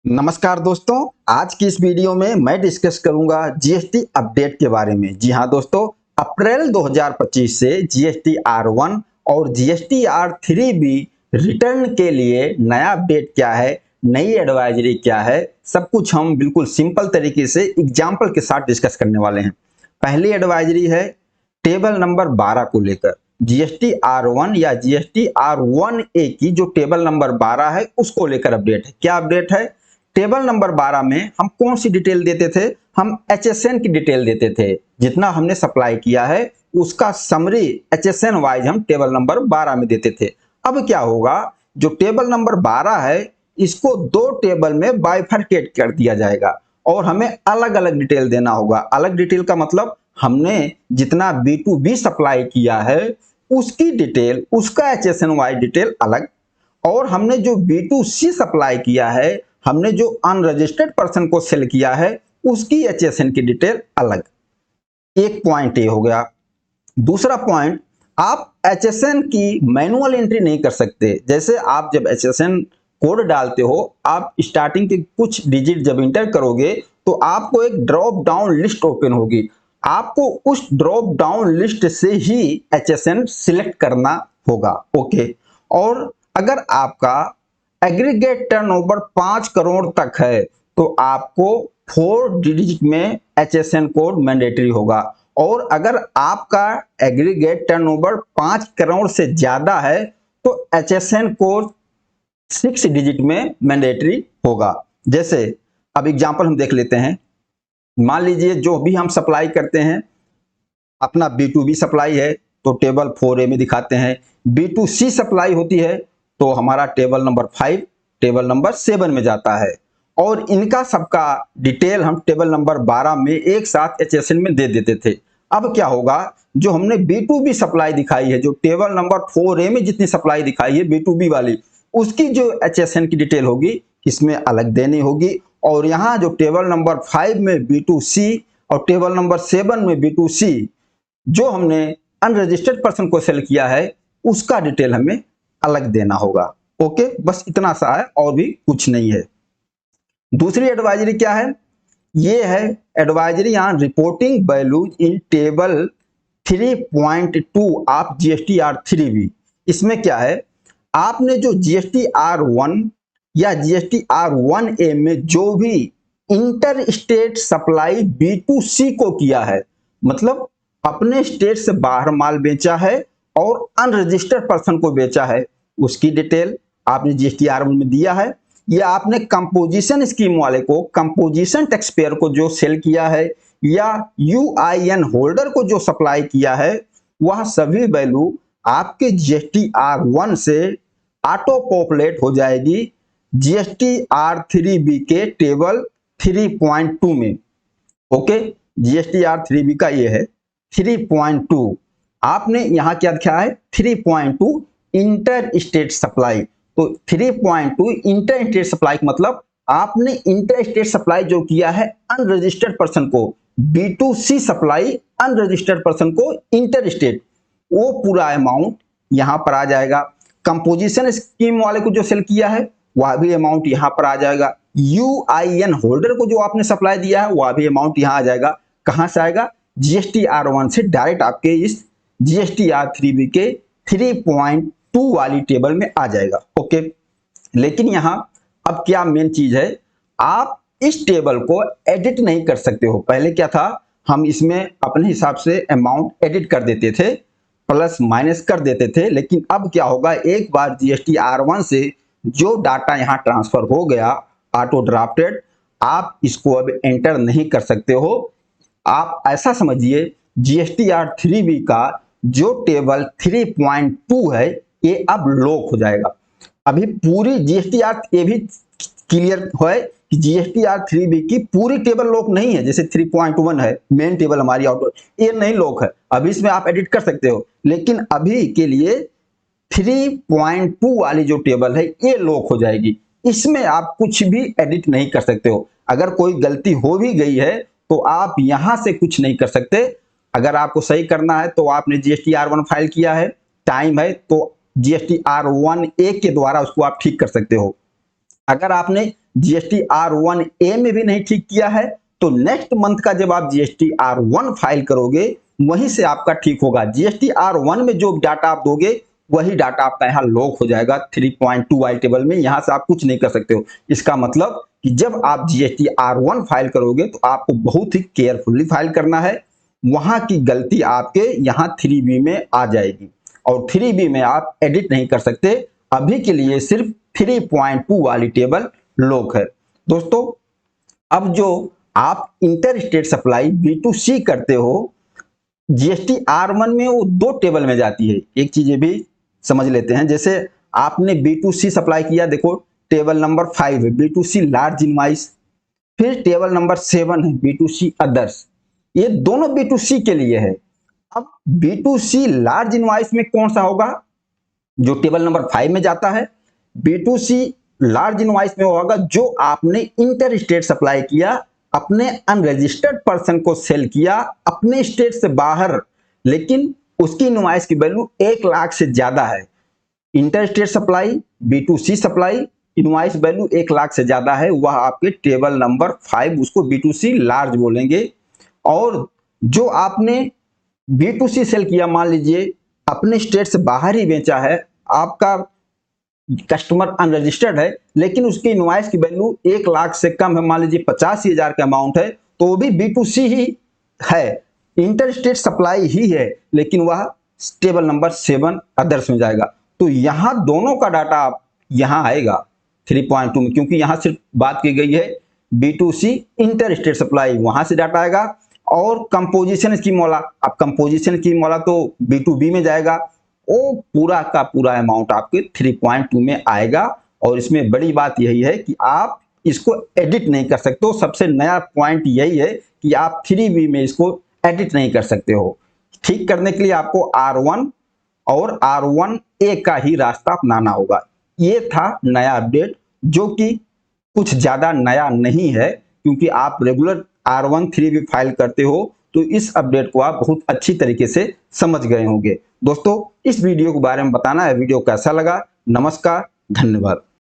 नमस्कार दोस्तों, आज की इस वीडियो में मैं डिस्कस करूंगा जीएसटी अपडेट के बारे में। जी हां दोस्तों, अप्रैल 2025 से जीएसटी R1 और जीएसटी R3B रिटर्न के लिए नया अपडेट क्या है, नई एडवाइजरी क्या है, सब कुछ हम बिल्कुल सिंपल तरीके से एग्जाम्पल के साथ डिस्कस करने वाले हैं। पहली एडवाइजरी है टेबल नंबर 12 को लेकर। जीएसटी R1 या जीएसटी R1A की जो टेबल नंबर 12 है उसको लेकर अपडेट है। क्या अपडेट है? टेबल नंबर 12 में हम कौन सी डिटेल देते थे? हम एचएसएन की डिटेल देते थे। जितना हमने सप्लाई किया है उसका समरी एचएसएन वाइज हम टेबल नंबर 12 में देते थे। अब क्या होगा, जो टेबल नंबर 12 है इसको दो टेबल में बाइफरकेट कर दिया जाएगा और हमें अलग अलग डिटेल देना होगा। अलग डिटेल का मतलब हमने जितना B2B सप्लाई किया है उसकी डिटेल, उसका एचएसएन वाइज डिटेल अलग, और हमने जो B2C सप्लाई किया है, हमने जो अनरजिस्टर्ड पर्सन को सेल किया है उसकी एचएसएन की डिटेल अलग। एक पॉइंट ये हो गया। दूसरा पॉइंट, आप एचएसएन की मैनुअल एंट्री नहीं कर सकते। जैसे आप जब एचएसएन कोड डालते हो, आप स्टार्टिंग के कुछ डिजिट जब इंटर करोगे तो आपको एक ड्रॉप डाउन लिस्ट ओपन होगी। आपको उस ड्रॉप डाउन लिस्ट से ही एचएसएन सिलेक्ट करना होगा। ओके, और अगर आपका एग्रीगेट टर्नओवर 5 करोड़ तक है तो आपको 4 डिजिट में एचएसएन कोड मैंडेटरी होगा, और अगर आपका एग्रीगेट टर्नओवर 5 करोड़ से ज्यादा है तो एचएसएन कोड 6 डिजिट में मैंडेटरी होगा। जैसे अब एग्जांपल हम देख लेते हैं। मान लीजिए जो भी हम सप्लाई करते हैं, अपना B2B सप्लाई है तो टेबल 4A में दिखाते हैं। B2C सप्लाई होती है तो हमारा टेबल नंबर 5 टेबल नंबर 7 में जाता है, और इनका सबका डिटेल हम टेबल नंबर 12 में एक साथ एचएसएन में दे देते थे। अब क्या होगा, जो हमने B2B सप्लाई दिखाई है, जो टेबल नंबर 4A में जितनी सप्लाई दिखाई है B2B वाली, उसकी जो एचएसएन की डिटेल होगी इसमें अलग देनी होगी। और यहाँ जो टेबल नंबर 5 में B2C और टेबल नंबर 7 में B2C जो हमने अनरजिस्टर्ड पर्सन को सेल किया है उसका डिटेल हमें अलग देना होगा। ओके, बस इतना सा है और भी कुछ नहीं है। दूसरी एडवाइजरी क्या है? ये है एडवाइजरी यहाँ reporting values in table 3.2 of GST R3B। इसमें क्या है, आपने जो जीएसटी R1 या जीएसटी R1A में जो भी इंटर स्टेट सप्लाई B2C को किया है, मतलब अपने स्टेट से बाहर माल बेचा है और अनरजिस्टर्ड पर्सन को बेचा है, उसकी डिटेल आपने जीएसटी R1 में दिया है। या आपने कंपोजिशन स्कीम वाले को, कंपोजिशन टैक्स पेयर को जो सेल किया है, या यूआईएन होल्डर को जो सप्लाई किया है, वह सभी वैल्यू आपके जीएसटी R1 से ऑटो पॉपुलेट हो जाएगी जीएसटी R3B के टेबल 3.2 में। ओके, जीएसटी R3B का ये है 3.2। आपने यहां क्या लिखा है 3.2 इंटर स्टेट सप्लाई। तो 3.2 इंटर स्टेट सप्लाई का मतलब आपने इंटर स्टेट सप्लाई जो किया है अनरजिस्टर्ड पर्सन को, B2C सप्लाई अनरजिस्टर्ड पर्सन को इंटर स्टेट, वो पूरा अमाउंट यहां पर आ जाएगा। कंपोजिशन स्कीम वाले को जो सेल किया है वह भी अमाउंट यहां पर आ जाएगा। यूआईएन होल्डर को जो आपने सप्लाई दिया है वह भी अमाउंट यहां आ जाएगा। कहां से आएगा? जीएसटी R1 से डायरेक्ट आपके इस जीएसटी R3B के 3.2 वाली टेबल में आ जाएगा। ओके, लेकिन यहां अब क्या मेन चीज है, आप इस टेबल को एडिट नहीं कर सकते हो। पहले क्या था, हम इसमें अपने हिसाब से अमाउंट एडिट कर देते थे, प्लस माइनस कर देते थे। लेकिन अब क्या होगा, एक बार जीएसटी R1 से जो डाटा यहां ट्रांसफर हो गया ऑटो ड्राफ्टेड, आप इसको अब एंटर नहीं कर सकते हो। आप ऐसा समझिए जीएसटी R3B का जो टेबल 3.2 है ये अब लॉक हो जाएगा। अभी पूरी जीएसटी ये भी क्लियर है कि जीएसटी R3B की पूरी टेबल लॉक नहीं है। जैसे 3.1 है मेन टेबल हमारी आउट, ये नहीं लॉक है। अभी इसमें आप एडिट कर सकते हो, लेकिन अभी के लिए 3.2 वाली जो टेबल है ये लॉक हो जाएगी। इसमें आप कुछ भी एडिट नहीं कर सकते हो। अगर कोई गलती हो भी गई है तो आप यहां से कुछ नहीं कर सकते। अगर आपको सही करना है तो आपने जीएसटी R1 फाइल किया है, टाइम है तो जीएसटी R1A के द्वारा उसको आप ठीक कर सकते हो। अगर आपने जीएसटी R1A में भी नहीं ठीक किया है तो नेक्स्ट मंथ का जब आप जीएसटी R1 फाइल करोगे वहीं से आपका ठीक होगा। जीएसटी R1 में जो डाटा आप दोगे वही डाटा आपका यहाँ लॉक हो जाएगा 3.2 वाली टेबल में, यहाँ से आप कुछ नहीं कर सकते हो। इसका मतलब कि जब आप जीएसटी R1 फाइल करोगे तो आपको बहुत ही केयरफुली फाइल करना है, वहां की गलती आपके यहाँ 3B में आ जाएगी और 3B में आप एडिट नहीं कर सकते। अभी के लिए सिर्फ 3.2 वाली टेबल लॉक है। दोस्तों अब जो आप इंटर स्टेट सप्लाई B2C करते हो जीएसटी R1 में वो दो टेबल में जाती है। एक चीज ये भी समझ लेते हैं, जैसे आपने B2C सप्लाई किया, देखो टेबल नंबर 5 है B2C लार्ज इनवॉइस, फिर टेबल नंबर 7 है B2C अदर्स, ये दोनों B2C के लिए है। अब B2C लार्ज इनवॉइस में कौन सा होगा, जो टेबल नंबर 5 में जाता है। B2C लार्ज इनवॉइस में होगा जो आपने इंटर स्टेट सप्लाई किया, अपने अनरजिस्टर्ड पर्सन को सेल किया अपने स्टेट से बाहर, लेकिन उसकी इनवॉइस की वैल्यू 1 लाख से ज्यादा है। Inter state supply B2C supply invoice value 1 lakh से ज्यादा है, वह आपके टेबल नंबर 5 उसको B2C लार्ज बोलेंगे। और जो आपने B2C सेल किया, मान लीजिए अपने स्टेट से बाहर ही बेचा है, आपका कस्टमर अनरजिस्टर्ड है लेकिन उसकी इनवॉइस की वैल्यू 1 लाख से कम है, मान लीजिए 85,000 का अमाउंट है, तो वो भी B2C ही है, इंटर स्टेट सप्लाई ही है, लेकिन वह टेबल नंबर 7 अदर्स में जाएगा। तो यहाँ दोनों का डाटा आप यहाँ आएगा 3.2 में, क्योंकि यहाँ सिर्फ बात की गई है B2C इंटर स्टेट सप्लाई, वहां से डाटा आएगा। और कंपोजिशन स्कीम वाला, अब कंपोजिशन स्कीम वाला तो B2B में जाएगा, वो पूरा का पूरा अमाउंट आपके 3.2 में आएगा। और इसमें बड़ी बात यही है कि आप इसको एडिट नहीं कर सकते हो। सबसे नया पॉइंट यही है कि आप 3B में इसको एडिट नहीं कर सकते हो। ठीक करने के लिए आपको R1 और R1A का ही रास्ता अपनाना होगा। ये था नया अपडेट, जो कि कुछ ज्यादा नया नहीं है, क्योंकि आप रेगुलर R1 3B फाइल करते हो तो इस अपडेट को आप बहुत अच्छी तरीके से समझ गए होंगे। दोस्तों इस वीडियो के बारे में बताना है, वीडियो कैसा लगा। नमस्कार, धन्यवाद।